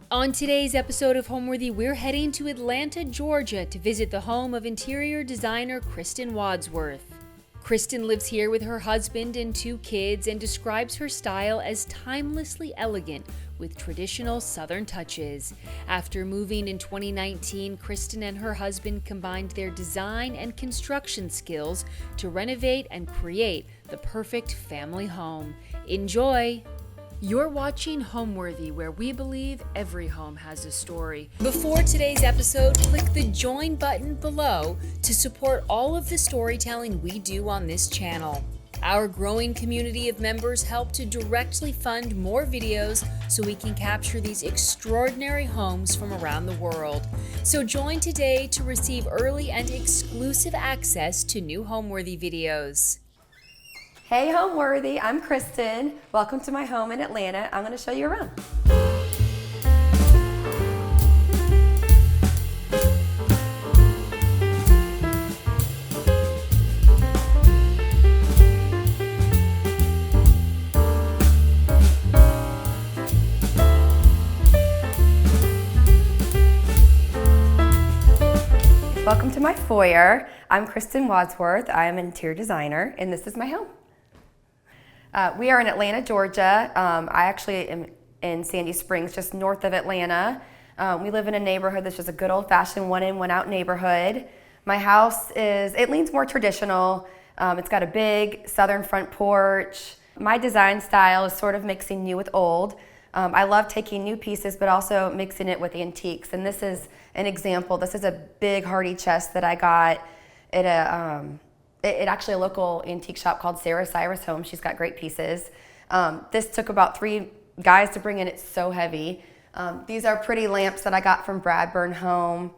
On today's episode of Homeworthy, we're heading to Atlanta, Georgia to visit the home of interior designer Kristin Wadsworth. Kristin lives here with her husband and 2 kids and describes her style as timelessly elegant with traditional Southern touches. After moving in 2019, Kristin and her husband combined their design and construction skills to renovate and create the perfect family home. Enjoy! You're watching Homeworthy, where we believe every home has a story. Before today's episode, click the join button below to support all of the storytelling we do on this channel. Our growing community of members help to directly fund more videos so we can capture these extraordinary homes from around the world. So join today to receive early and exclusive access to new Homeworthy videos. Hey Homeworthy, I'm Kristin. Welcome to my home in Atlanta. I'm going to show you around. Welcome to my foyer. I'm Kristin Wadsworth. I am an interior designer, and this is my home. We are in Atlanta, Georgia. I actually am in Sandy Springs, just north of Atlanta. We live in a neighborhood that's just a good old-fashioned one-in, one-out neighborhood. My house it leans more traditional. It's got a big southern front porch. My design style is sort of mixing new with old. I love taking new pieces, but also mixing it with antiques. And this is an example. This is a big hardy chest that I got at actually a local antique shop called Sarah Cyrus Home. She's got great pieces. This took about 3 guys to bring in. It's so heavy. These are pretty lamps that I got from Bradburn Home.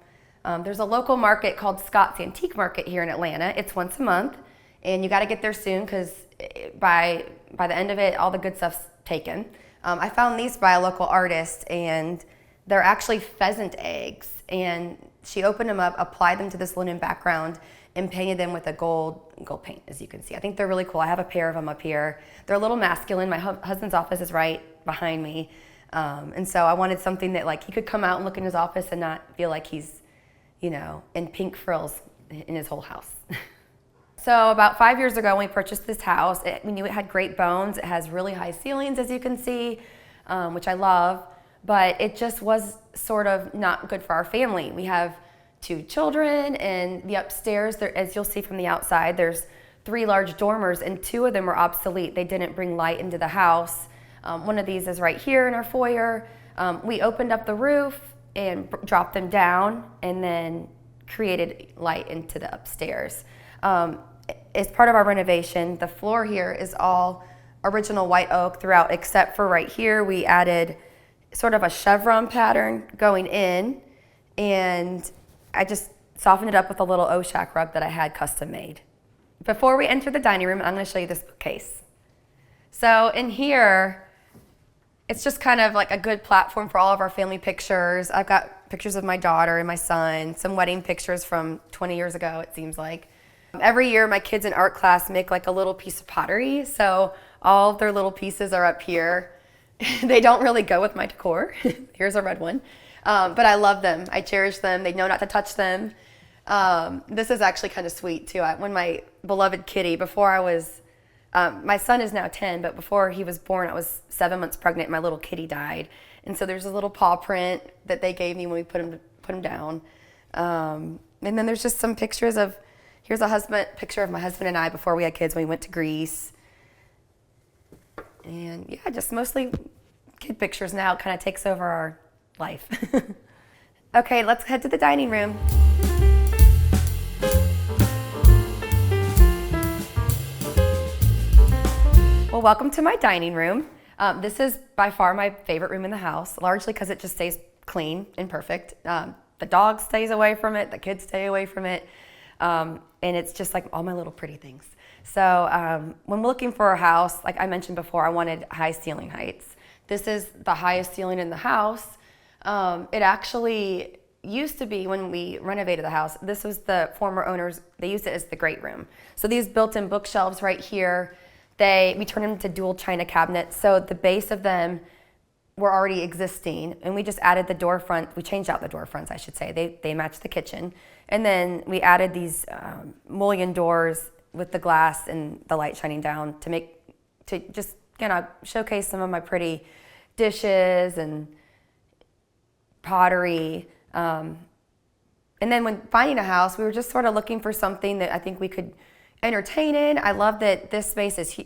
There's a local market called Scott's Antique Market here in Atlanta. It's once a month, and you got to get there soon because by the end of it, all the good stuff's taken. I found these by a local artist, and they're actually pheasant eggs. And she opened them up, applied them to this linen background, and painted them with a gold paint, as you can see. I think they're really cool. I have a pair of them up here. They're a little masculine. My husband's office is right behind me. And so I wanted something that he could come out and look in his office and not feel like he's, in pink frills in his whole house. So about 5 years ago when we purchased this house, we knew it had great bones. It has really high ceilings, as you can see, which I love, but it just was sort of not good for our family. We have 2 children, and the upstairs, as you'll see from the outside, there's 3 large dormers, and 2 of them were obsolete. They didn't bring light into the house. One of these is right here in our foyer. We opened up the roof and dropped them down and then created light into the upstairs. As part of our renovation, the floor here is all original white oak throughout, except for right here. We added sort of a chevron pattern going in, and I just softened it up with a little O-Shack rug that I had custom made. Before we enter the dining room, I'm going to show you this bookcase. So in here, it's just kind of like a good platform for all of our family pictures. I've got pictures of my daughter and my son, some wedding pictures from 20 years ago, it seems like. Every year, my kids in art class make a little piece of pottery, so all of their little pieces are up here. They don't really go with my decor. Here's a red one. But I love them. I cherish them. They know not to touch them. This is actually kind of sweet too. When my beloved kitty, before I was, my son is now 10, but before he was born, I was 7 months pregnant and my little kitty died. And so there's a little paw print that they gave me when we put him down. And then there's just some pictures here's a picture of my husband and I before we had kids when we went to Greece. And yeah, just mostly kid pictures now. It kind of takes over our life. Okay, let's head to the dining room. Well, welcome to my dining room. This is by far my favorite room in the house, largely because it just stays clean and perfect. The dog stays away from it, the kids stay away from it, and it's just all my little pretty things. So when we're looking for a house, like I mentioned before, I wanted high ceiling heights. This is the highest ceiling in the house. It actually used to be, when we renovated the house, this was the former owners, they used it as the great room. So these built-in bookshelves right here, we turned them into dual china cabinets. So the base of them were already existing, and we just added the door front. We changed out the door fronts, I should say. They match the kitchen. And then we added these mullion doors with the glass and the light shining down to just showcase some of my pretty dishes and pottery. And then when finding a house, we were just sort of looking for something that I think we could entertain in. I love that this space is,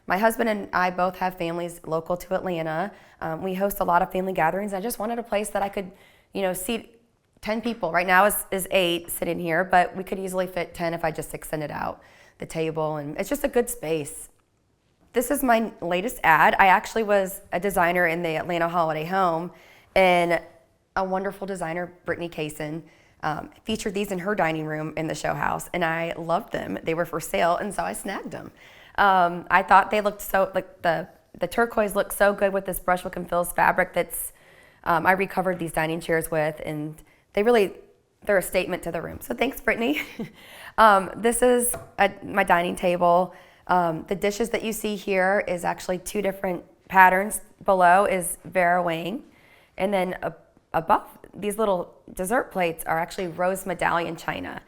my husband and I both have families local to Atlanta. We host a lot of family gatherings. I just wanted a place that I could, seat 10 people. Right now is 8 sitting here, but we could easily fit 10 if I just extended out the table, and it's just a good space. This is my latest ad. I actually was a designer in the Atlanta Holiday Home, and a wonderful designer, Brittany Kaysen, featured these in her dining room in the show house, and I loved them. They were for sale, and so I snagged them. I thought they looked so, the turquoise looked so good with this brushwork and fills fabric that's, I recovered these dining chairs with, and they're a statement to the room. So thanks, Brittany. This is my dining table. The dishes that you see here is actually 2 different patterns. Below is Vera Wang, and then above, these little dessert plates are actually rose medallion china.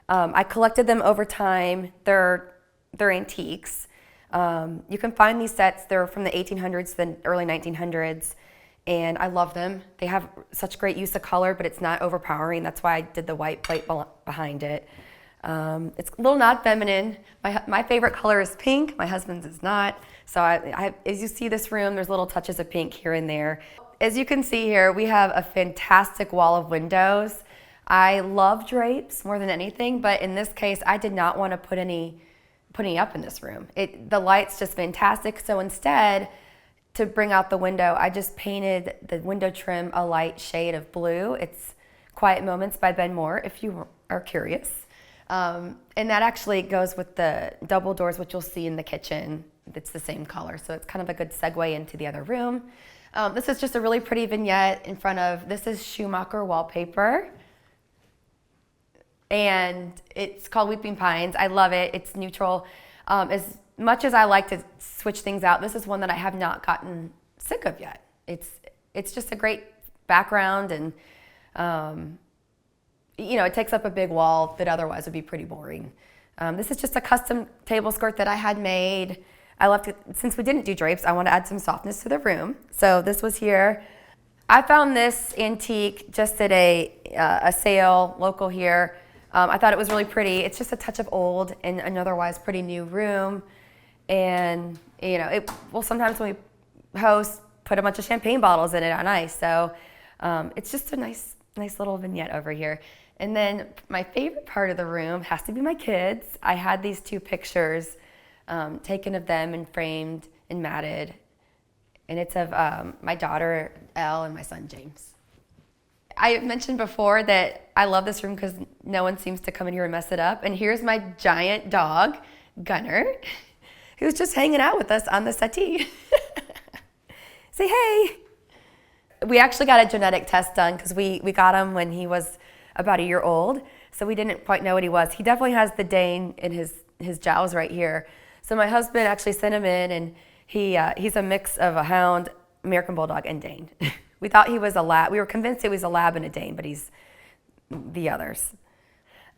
I collected them over time. They're antiques. You can find these sets. They're from the 1800s, the early 1900s, and I love them. They have such great use of color, but it's not overpowering. That's why I did the white plate behind it. It's a little not feminine. My favorite color is pink. My husband's is not. So as you see this room, there's little touches of pink here and there. As you can see here, we have a fantastic wall of windows. I love drapes more than anything, but in this case, I did not want to put any up in this room. The light's just fantastic. So instead, to bring out the window, I just painted the window trim a light shade of blue. It's Quiet Moments by Ben Moore, if you are curious. And that actually goes with the double doors, which you'll see in the kitchen. It's the same color, so it's kind of a good segue into the other room. This is just a really pretty vignette in front of, this is Schumacher wallpaper. And it's called Weeping Pines. I love it. It's neutral. As much as I like to switch things out, this is one that I have not gotten sick of yet. It's just a great background, and it takes up a big wall that otherwise would be pretty boring. This is just a custom table skirt that I had made. I left it, since we didn't do drapes, I want to add some softness to the room. So this was here. I found this antique just at a sale local here. I thought it was really pretty. It's just a touch of old in an otherwise pretty new room. And, sometimes when we host, put a bunch of champagne bottles in it on ice. So it's just a nice little vignette over here. And then my favorite part of the room has to be my kids. I had these 2 pictures taken of them and framed and matted. And it's of my daughter, Elle, and my son, James. I mentioned before that I love this room because no one seems to come in here and mess it up. And here's my giant dog, Gunner, who's just hanging out with us on the settee. Say hey. We actually got a genetic test done because we got him when he was about a year old. So we didn't quite know what he was. He definitely has the Dane in his jowls right here. So my husband actually sent him in, and he's a mix of a hound, American Bulldog, and Dane. We thought he was a lab. We were convinced it was a lab and a Dane, but he's the others.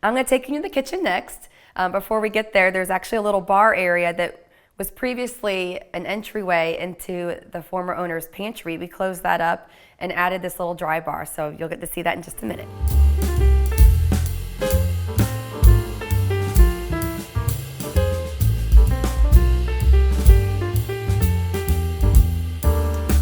I'm going to take you to the kitchen next. Before we get there, there's actually a little bar area that was previously an entryway into the former owner's pantry. We closed that up and added this little dry bar, so you'll get to see that in just a minute.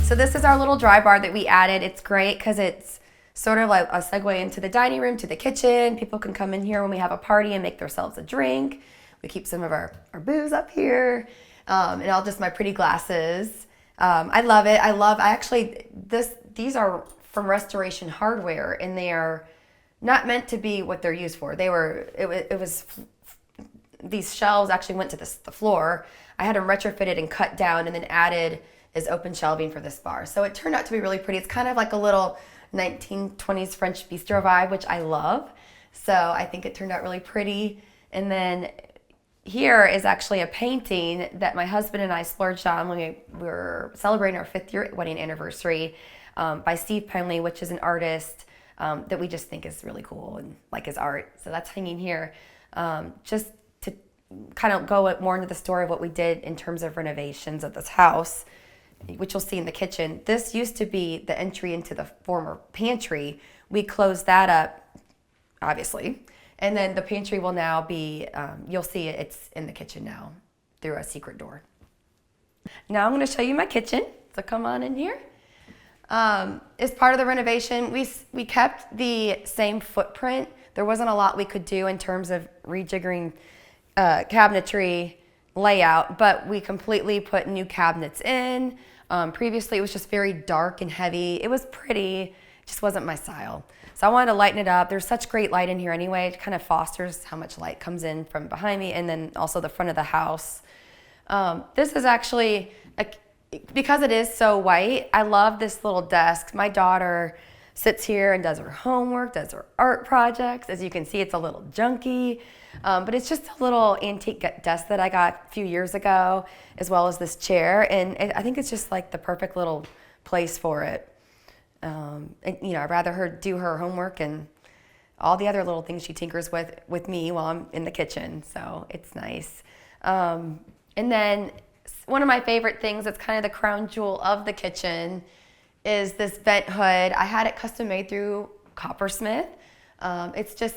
So this is our little dry bar that we added. It's great because it's sort of like a segue into the dining room to the kitchen. People can come in here when we have a party and make themselves a drink. We keep some of our booze up here, and all just my pretty glasses. I love it. These are from Restoration Hardware, and they are not meant to be what they're used for. These shelves actually went to the floor. I had them retrofitted and cut down and then added as open shelving for this bar. So it turned out to be really pretty. It's kind of like a little 1920s French bistro vibe, which I love. So I think it turned out really pretty. And then here is actually a painting that my husband and I splurged on when we were celebrating our 5th year wedding anniversary, by Steve Penley, which is an artist that we just think is really cool and like his art. So that's hanging here. Just to kind of go more into the story of what we did in terms of renovations of this house, which you'll see in the kitchen. This used to be the entry into the former pantry. We closed that up, obviously. And then the pantry will now be, you'll see it's in the kitchen now through a secret door. Now I'm going to show you my kitchen. So come on in here. As part of the renovation, we kept the same footprint. There wasn't a lot we could do in terms of rejiggering cabinetry layout, but we completely put new cabinets in. Previously, it was just very dark and heavy. It was pretty, just wasn't my style. So I wanted to lighten it up. There's such great light in here anyway. It kind of fosters how much light comes in from behind me, and then also the front of the house. This is actually, because it is so white, I love this little desk. My daughter sits here and does her homework, does her art projects. As you can see, it's a little junky, but it's just a little antique desk that I got a few years ago, as well as this chair. And I think it's just like the perfect little place for it. And, I'd rather her do her homework and all the other little things she tinkers with me while I'm in the kitchen. So it's nice. And then one of my favorite things that's kind of the crown jewel of the kitchen is this vent hood. I had it custom made through Coppersmith. It's just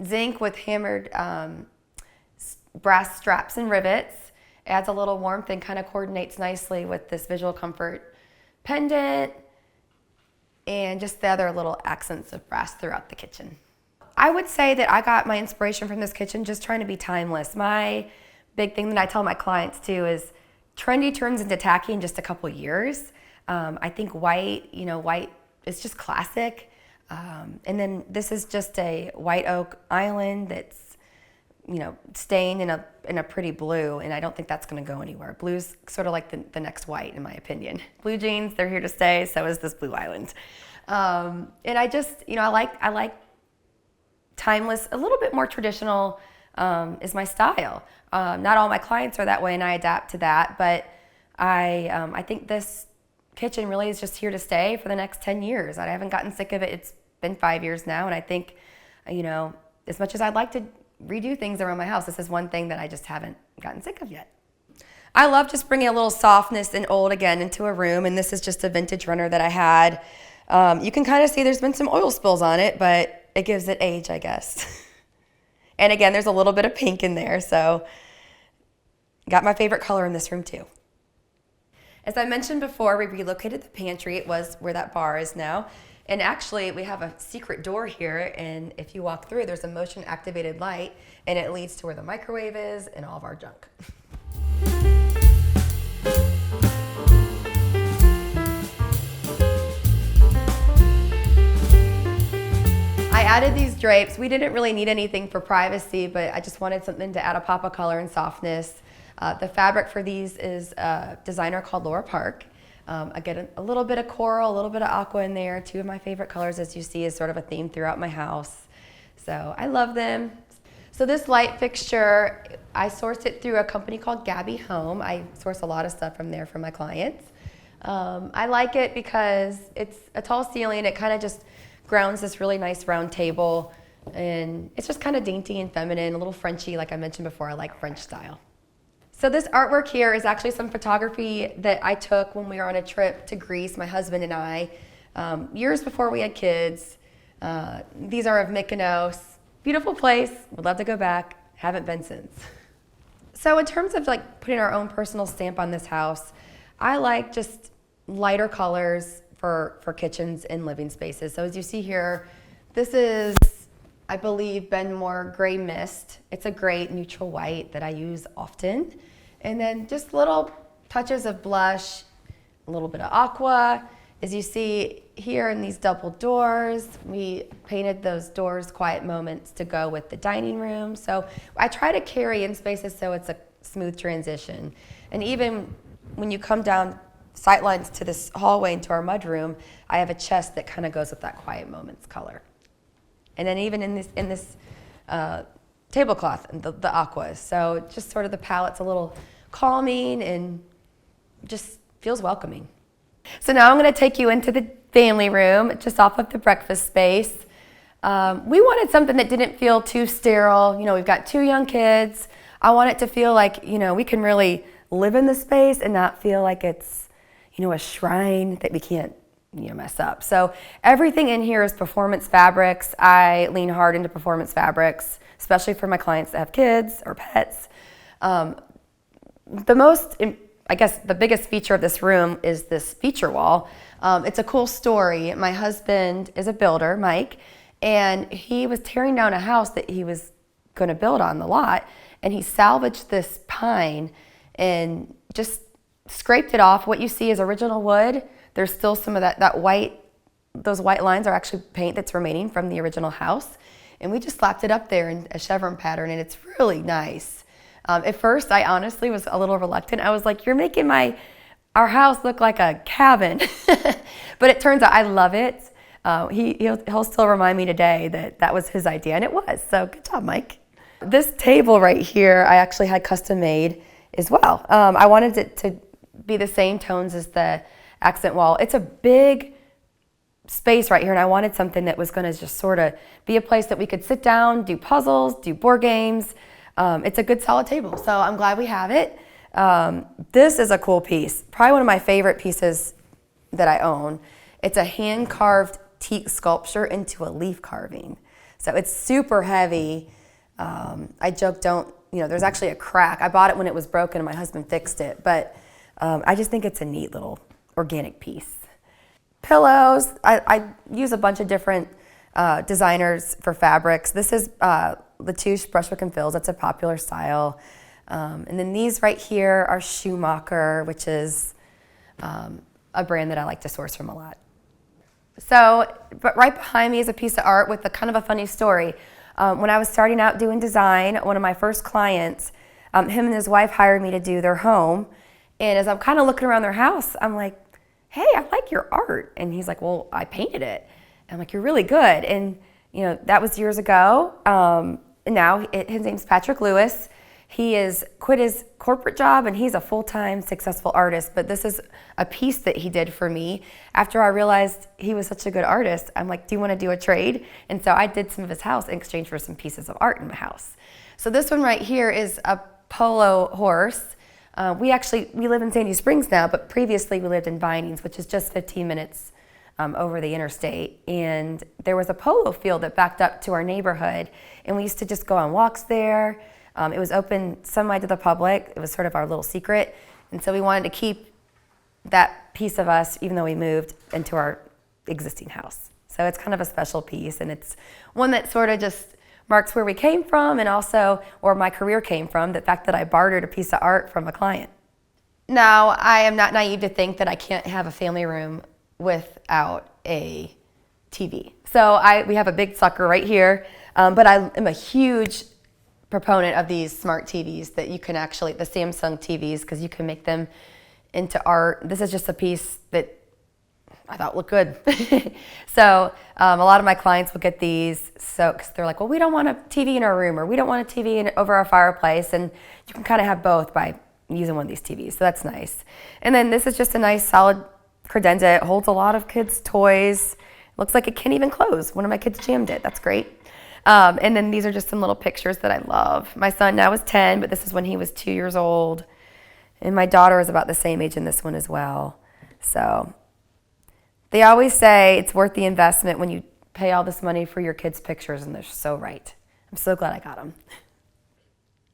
zinc with hammered brass straps and rivets. Adds a little warmth and kind of coordinates nicely with this visual comfort pendant and just the other little accents of brass throughout the kitchen. I would say that I got my inspiration from this kitchen just trying to be timeless. My big thing that I tell my clients too is trendy turns into tacky in just a couple years. I think white is just classic. And then this is just a white oak island that's, stained in a pretty blue, and I don't think that's gonna go anywhere. Blue's sort of like the next white, in my opinion. Blue jeans, they're here to stay, so is this blue island. And I just, I like timeless, a little bit more traditional is my style. Not all my clients are that way, and I adapt to that, but I think this kitchen really is just here to stay for the next 10 years. I haven't gotten sick of it. It's been 5 years now, and I think, as much as I'd like to redo things around my house, this is one thing that I just haven't gotten sick of yet. I love just bringing a little softness and old again into a room, and this is just a vintage runner that I had. You can kind of see there's been some oil spills on it, but it gives it age, I guess. And again, there's a little bit of pink in there, so got my favorite color in this room too. As I mentioned before, we relocated the pantry. It was where that bar is now. And actually, we have a secret door here, and if you walk through, there's a motion-activated light, and it leads to where the microwave is and all of our junk. I added these drapes. We didn't really need anything for privacy, but I just wanted something to add a pop of color and softness. The fabric for these is a designer called Laura Park. I get a little bit of coral, a little bit of aqua in there. Two of my favorite colors, as you see, is sort of a theme throughout my house. So I love them. So this light fixture, I sourced it through a company called Gabby Home. I source a lot of stuff from there for my clients. I like it because it's a tall ceiling. It kind of just grounds this really nice round table. And it's just kind of dainty and feminine, a little Frenchy, like I mentioned before. I like French style. So this artwork here is actually some photography that I took when we were on a trip to Greece, my husband and I, years before we had kids. These are of Mykonos. Beautiful place, would love to go back, haven't been since. So in terms of like putting our own personal stamp on this house, I like just lighter colors for kitchens and living spaces. So as you see here, this is, I believe, Benmore Gray Mist. It's a great neutral white that I use often. And then just little touches of blush, a little bit of aqua. As you see here in these double doors, we painted those doors quiet moments to go with the dining room. So I try to carry in spaces so it's a smooth transition. And even when you come down sightlines to this hallway into our mudroom, I have a chest that kind of goes with that quiet moments color. And then even in this tablecloth, and the aquas. So just sort of the palette's a little calming and just feels welcoming. So now I'm going to take you into the family room, just off of the breakfast space. We wanted something that didn't feel too sterile. We've got 2 young kids. I want it to feel like, we can really live in the space and not feel like it's, a shrine that we can't, mess up. So everything in here is performance fabrics. I lean hard into performance fabrics, especially for my clients that have kids or pets. The biggest feature of this room is this feature wall. It's a cool story. My husband is a builder, Mike, and he was tearing down a house that he was going to build on the lot, and he salvaged this pine and just scraped it off. What you see is original wood. There's still some of that white, those white lines are actually paint that's remaining from the original house, and we just slapped it up there in a chevron pattern, and it's really nice. At first, I honestly was a little reluctant. I was like, you're making our house look like a cabin. But it turns out I love it. He'll still remind me today that was his idea, and it was. So good job, Mike. This table right here, I actually had custom made as well. I wanted it to be the same tones as the accent wall. It's a big space right here, and I wanted something that was going to just sort of be a place that we could sit down, do puzzles, do board games. It's a good solid table, so I'm glad we have it. This is a cool piece, probably one of my favorite pieces that I own. It's a hand-carved teak sculpture into a leaf carving. So it's super heavy. I joke, there's actually a crack. I bought it when it was broken and my husband fixed it, but I just think it's a neat little organic piece. Pillows, I use a bunch of different designers for fabrics. This is Latouche Brushwork and Fills. That's a popular style. And then these right here are Schumacher, which is a brand that I like to source from a lot. So, but right behind me is a piece of art with a kind of a funny story. When I was starting out doing design, one of my first clients, him and his wife hired me to do their home. And as I'm kind of looking around their house, I'm like, hey, I like your art. And he's like, well, I painted it. And I'm like, you're really good. And that was years ago. And now his name's Patrick Lewis. He has quit his corporate job and he's a full-time successful artist, but this is a piece that he did for me. After I realized he was such a good artist, I'm like, do you want to do a trade? And so I did some of his house in exchange for some pieces of art in my house. So this one right here is a polo horse. We live in Sandy Springs now, but previously we lived in Vinings, which is just 15 minutes over the interstate. And there was a polo field that backed up to our neighborhood, and we used to just go on walks there. It was open semi to the public. It was sort of our little secret. And so we wanted to keep that piece of us, even though we moved into our existing house. So it's kind of a special piece, and it's one that sort of just marks where we came from and also where my career came from, the fact that I bartered a piece of art from a client. Now, I am not naive to think that I can't have a family room without a TV. So we have a big sucker right here, but I am a huge proponent of these smart TVs that you can actually, the Samsung TVs, because you can make them into art. This is just a piece that I thought looked good. So a lot of my clients will get these, because they're like, well, we don't want a TV in our room, or we don't want a TV over our fireplace, and you can kind of have both by using one of these TVs, so that's nice. And then this is just a nice solid credenza. It holds a lot of kids' toys. Looks like it can't even close. One of my kids jammed it. That's great. And then these are just some little pictures that I love. My son now is 10, but this is when he was 2 years old. And my daughter is about the same age in this one as well. So they always say it's worth the investment when you pay all this money for your kids' pictures, and they're so right. I'm so glad I got them.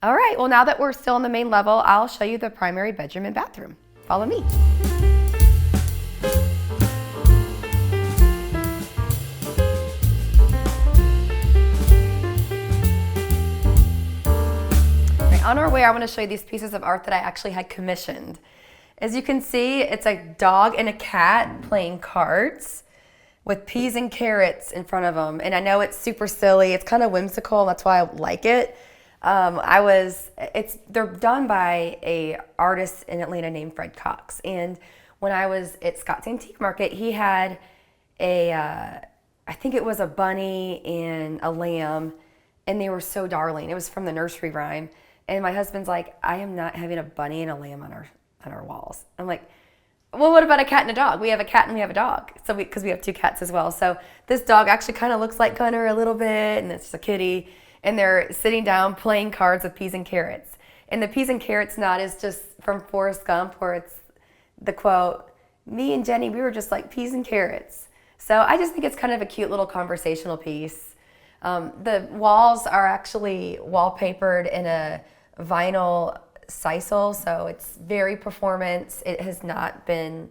All right, well, now that we're still on the main level, I'll show you the primary bedroom and bathroom. Follow me. On our way, I want to show you these pieces of art that I actually had commissioned. As you can see, it's a dog and a cat playing cards with peas and carrots in front of them. And I know it's super silly. It's kind of whimsical. That's why I like it. They're done by a artist in Atlanta named Fred Cox. And when I was at Scott's Antique Market, he had I think it was a bunny and a lamb, and they were so darling. It was from the nursery rhyme. And my husband's like, I am not having a bunny and a lamb on our walls. I'm like, well, what about a cat and a dog? We have a cat and we have a dog. So because we have 2 cats as well. So this dog actually kind of looks like Gunner a little bit, and it's a kitty. And they're sitting down playing cards with peas and carrots. And the peas and carrots nod is just from Forrest Gump, where it's the quote, me and Jenny, we were just like peas and carrots. So I just think it's kind of a cute little conversational piece. The walls are actually wallpapered in a vinyl sisal, so it's very performance. It has not been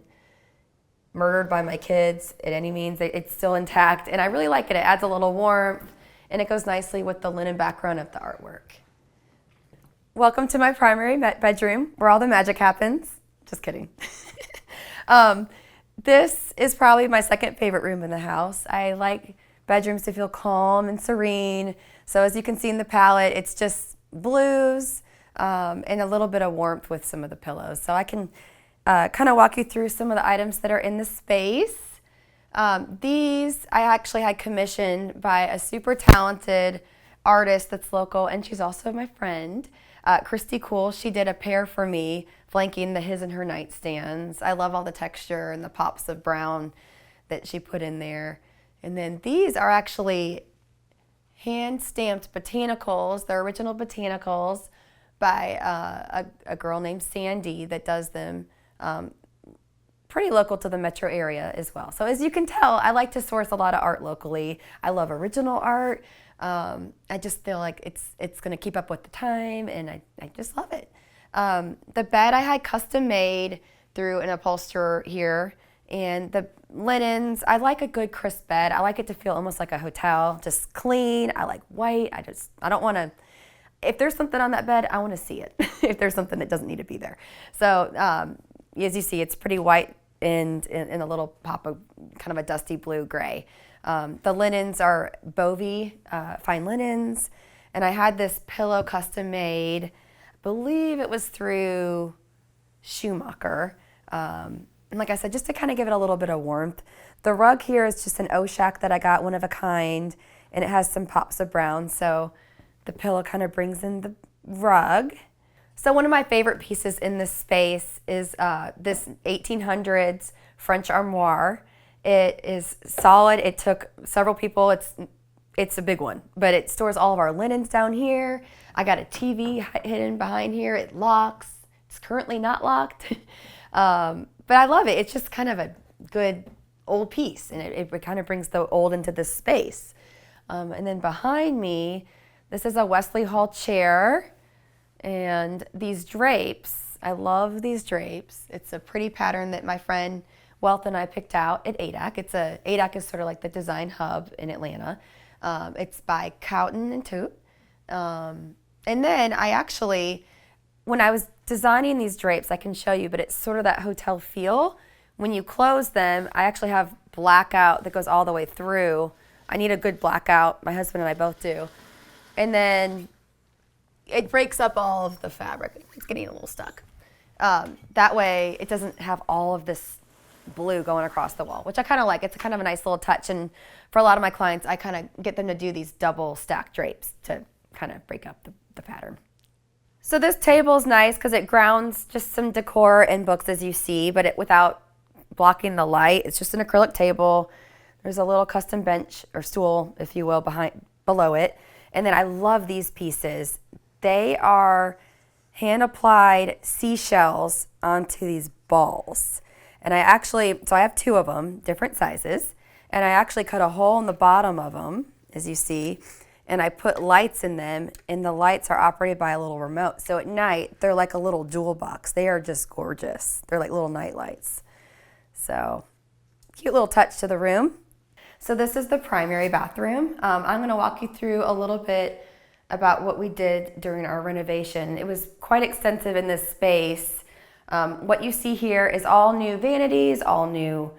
murdered by my kids at any means. It's still intact, and I really like it. It adds a little warmth, and it goes nicely with the linen background of the artwork. Welcome to my primary bedroom, where all the magic happens. Just kidding. This is probably my second favorite room in the house. I like bedrooms to feel calm and serene. So as you can see in the palette, it's just blues and a little bit of warmth with some of the pillows. So I can kind of walk you through some of the items that are in the space. These I actually had commissioned by a super talented artist that's local, and she's also my friend, Kristin Cool. She did a pair for me, flanking the his and her nightstands. I love all the texture and the pops of brown that she put in there. And then these are actually hand-stamped botanicals. They're original botanicals by a girl named Sandy that does them. Pretty local to the metro area as well. So as you can tell, I like to source a lot of art locally. I love original art. I just feel like it's going to keep up with the time, and I just love it. The bed I had custom made through an upholsterer here, and the linens, I like a good crisp bed. I like it to feel almost like a hotel, just clean. I like white. I don't want to, if there's something on that bed, I want to see it if there's something that doesn't need to be there. So as you see, it's pretty white and a little pop of kind of a dusty blue gray. The linens are Bovie fine linens, and I had this pillow custom made. I believe it was through Schumacher. And like I said, just to kind of give it a little bit of warmth. The rug here is just an Oshak that I got, one of a kind, and it has some pops of brown, so the pillow kind of brings in the rug. So one of my favorite pieces in this space is this 1800s French armoire. It is solid. It took several people. It's a big one, but it stores all of our linens down here. I got a TV hidden behind here. It locks. It's currently not locked. But I love it. It's just kind of a good old piece, and it kind of brings the old into this space. And then behind me, this is a Wesley Hall chair, and these drapes. I love these drapes. It's a pretty pattern that my friend Wealth and I picked out at ADAC. ADAC is sort of like the design hub in Atlanta. It's by Cowton and Toot. And then I actually, when I was designing these drapes, I can show you, but it's sort of that hotel feel. When you close them, I actually have blackout that goes all the way through. I need a good blackout. My husband and I both do. And then it breaks up all of the fabric. It's getting a little stuck. That way it doesn't have all of this blue going across the wall, which I kind of like. It's kind of a nice little touch. And for a lot of my clients, I kind of get them to do these double stack drapes to kind of break up the pattern. So this table is nice because it grounds just some decor and books, as you see, but without blocking the light. It's just an acrylic table. There's a little custom bench or stool, if you will, below it. And then I love these pieces. They are hand-applied seashells onto these balls. And so I have 2 of them, different sizes, and I actually cut a hole in the bottom of them, as you see, and I put lights in them, and the lights are operated by a little remote. So at night, they're like a little jewel box. They are just gorgeous. They're like little night lights. So cute little touch to the room. So this is the primary bathroom. I'm going to walk you through a little bit about what we did during our renovation. It was quite extensive in this space. What you see here is all new vanities, all new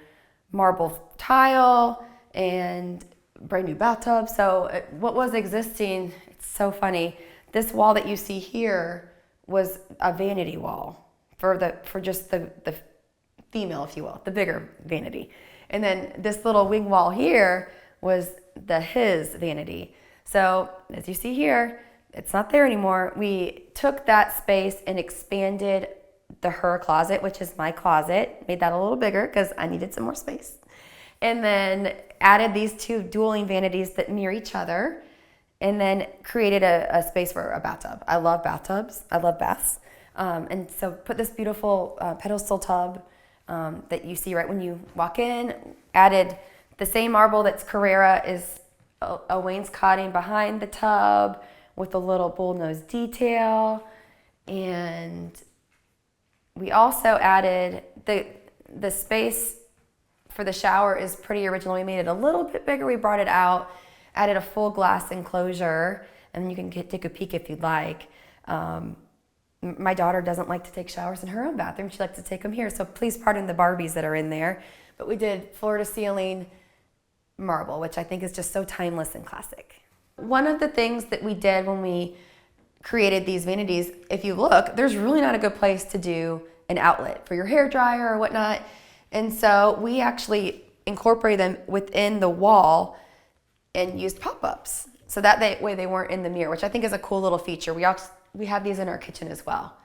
marble tile, and brand new bathtub. So what was existing, it's so funny, this wall that you see here was a vanity wall for just the female, if you will, the bigger vanity. And then this little wing wall here was his vanity. So as you see here, it's not there anymore. We took that space and expanded her closet, which is my closet, made that a little bigger because I needed some more space. And then added these two dueling vanities that mirror each other, and then created a space for a bathtub. I love bathtubs. I love baths. And so put this beautiful pedestal tub that you see right when you walk in. Added the same marble that's Carrera is a wainscoting behind the tub with a little bullnose detail. And we also added the space for the shower is pretty original. We made it a little bit bigger. We brought it out, added a full glass enclosure, and you can take a peek if you'd like. My daughter doesn't like to take showers in her own bathroom. She likes to take them here, so please pardon the Barbies that are in there. But we did floor to ceiling marble, which I think is just so timeless and classic. One of the things that we did when we created these vanities, if you look, there's really not a good place to do an outlet for your hair dryer or whatnot. And so we actually incorporated them within the wall and used pop-ups. So that way they weren't in the mirror, which I think is a cool little feature. We have these in our kitchen as well.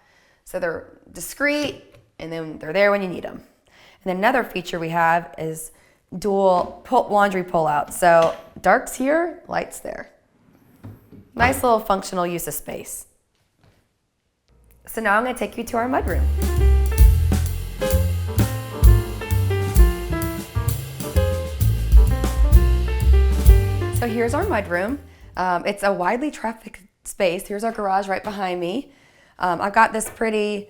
So they're discreet, and then they're there when you need them. And then another feature we have is dual laundry pull-out. So dark's here, light's there. Nice little functional use of space. So now I'm going to take you to our mudroom. So here's our mudroom. It's a widely trafficked space. Here's our garage right behind me. I've got this pretty,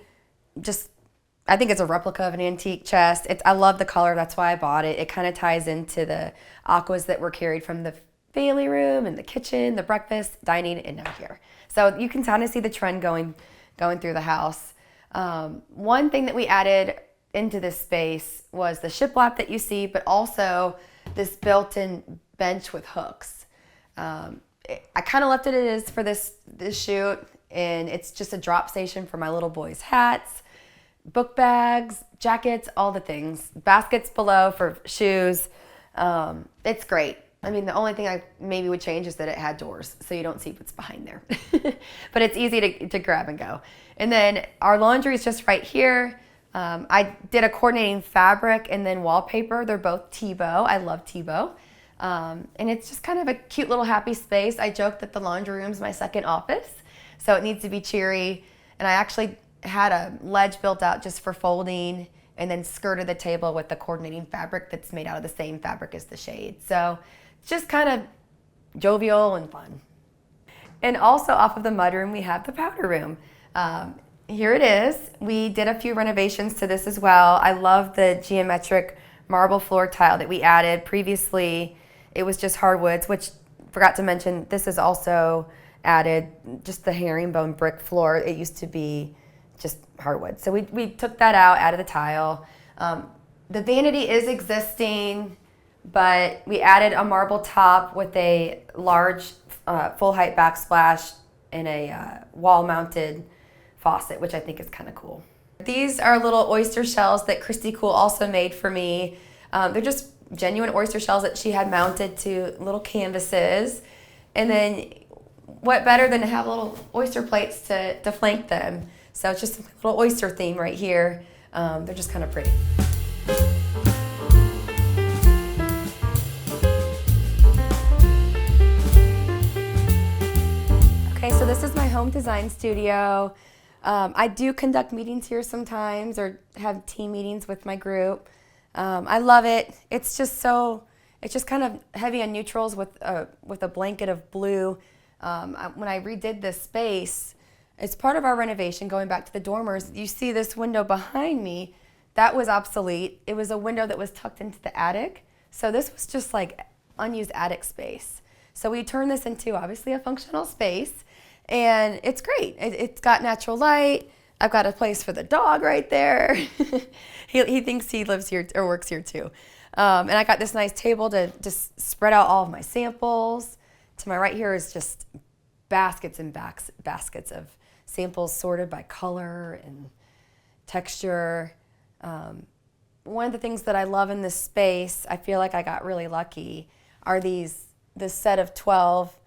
I think it's a replica of an antique chest. I love the color, that's why I bought it. It kind of ties into the aquas that were carried from the family room and the kitchen, the breakfast, dining, and now here. So you can kind of see the trend going through the house. One thing that we added into this space was the shiplap that you see, but also this built-in bench with hooks. I kind of left it as for this shoot, and it's just a drop station for my little boy's hats, book bags, jackets, all the things. Baskets below for shoes. It's great. I mean, the only thing I maybe would change is that it had doors, so you don't see what's behind there. But it's easy to grab and go. And then our laundry is just right here. I did a coordinating fabric and then wallpaper. They're both Tebow. I love Tebow. And it's just kind of a cute little happy space. I joke that the laundry room is my second office, so it needs to be cheery. And I actually had a ledge built out just for folding, and then skirted the table with the coordinating fabric that's made out of the same fabric as the shade. So it's just kind of jovial and fun. And also off of the mudroom, we have the powder room. Here it is. We did a few renovations to this as well. I love the geometric marble floor tile that we added. Previously, it was just hardwoods, which forgot to mention, this is also added just the herringbone brick floor. It used to be just hardwood. So we took that out, added the tile. The vanity is existing, but we added a marble top with a large full height backsplash and a wall mounted faucet, which I think is kind of cool. These are little oyster shells that Christy Cool also made for me. They're just genuine oyster shells that she had mounted to little canvases. And then what better than to have little oyster plates to flank them. So it's just a little oyster theme right here. They're just kind of pretty. Okay, so this is my home design studio. I do conduct meetings here sometimes, or have team meetings with my group. I love it. It's just kind of heavy on neutrals with a blanket of blue. When I redid this space, it's part of our renovation, going back to the dormers. You see this window behind me, that was obsolete. It was a window that was tucked into the attic. So this was just like unused attic space. So we turned this into obviously a functional space, and it's great. It's got natural light. I've got a place for the dog right there. He thinks he lives here or works here too. And I got this nice table to just spread out all of my samples. To my right here is just baskets and baskets of samples sorted by color and texture. One of the things that I love in this space, I feel like I got really lucky, are this set of 12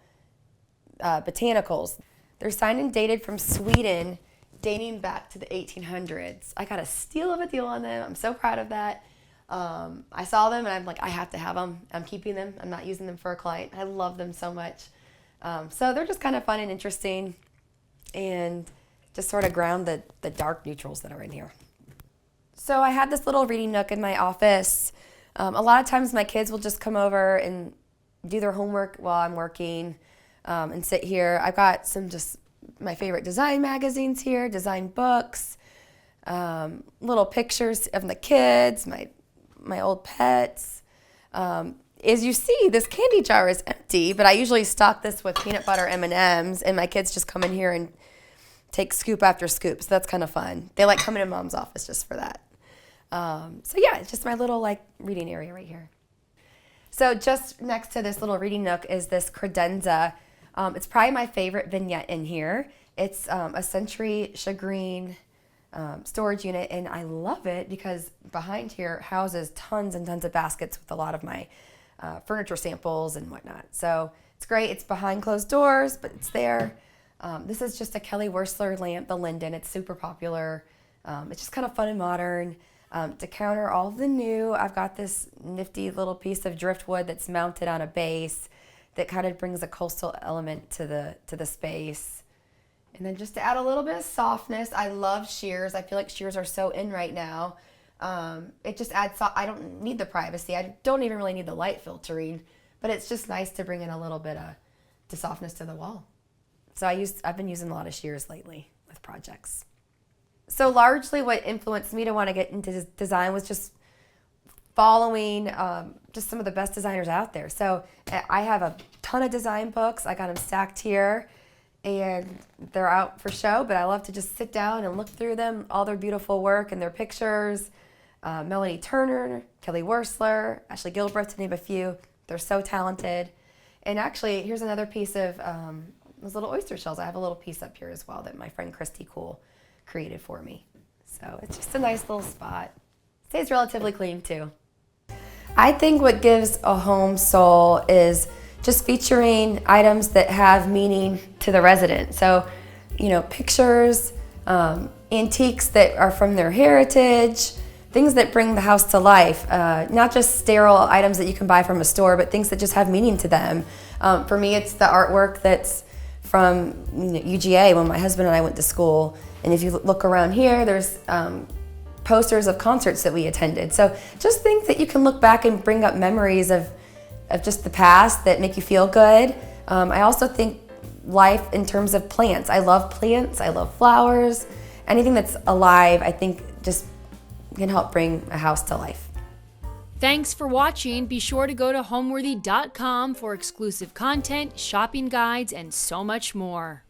botanicals. They're signed and dated from Sweden, dating back to the 1800s. I got a steal of a deal on them. I'm so proud of that. I saw them and I'm like, I have to have them. I'm keeping them. I'm not using them for a client. I love them so much. So they're just kind of fun and interesting and just sort of ground the dark neutrals that are in here. So I had this little reading nook in my office. A lot of times my kids will just come over and do their homework while I'm working and sit here. I've got some just my favorite design magazines here, design books, little pictures of the kids, my old pets. As you see, this candy jar is empty, but I usually stock this with peanut butter M&Ms, and my kids just come in here and take scoop after scoop, so that's kind of fun. They like coming to Mom's office just for that. So yeah, it's just my little reading area right here. So just next to this little reading nook is this credenza. It's probably my favorite vignette in here. It's a century shagreen storage unit, and I love it because behind here houses tons and tons of baskets with a lot of my furniture samples and whatnot. So it's great. It's behind closed doors, but it's there. This is just a Kelly Wearstler lamp, the Linden. It's super popular. It's just kind of fun and modern. To counter all of the new, I've got this nifty little piece of driftwood that's mounted on a base that kind of brings a coastal element to the space. And then just to add a little bit of softness, I love shears. I feel like shears are so in right now. It just adds, I don't need the privacy. I don't even really need the light filtering, but it's just nice to bring in a little bit of softness to the wall. So I've been using a lot of shears lately with projects. So largely what influenced me to want to get into design was just following just some of the best designers out there. So I have a ton of design books. I got them stacked here, and they're out for show, but I love to just sit down and look through them, all their beautiful work and their pictures. Melanie Turner, Kelly Wearstler, Ashley Gilbreth, to name a few. They're so talented. And actually, here's another piece of those little oyster shells. I have a little piece up here as well that my friend Christy Cool created for me. So it's just a nice little spot. Stays relatively clean too. I think what gives a home soul is just featuring items that have meaning to the resident. So, pictures, antiques that are from their heritage, things that bring the house to life, not just sterile items that you can buy from a store, but things that just have meaning to them. For me, it's the artwork that's from UGA when my husband and I went to school. And if you look around here, there's posters of concerts that we attended. So just think that you can look back and bring up memories of just the past that make you feel good. I also think life in terms of plants. I love plants, I love flowers. Anything that's alive, I think just can help bring a house to life. Thanks for watching. Be sure to go to homeworthy.com for exclusive content, shopping guides, and so much more.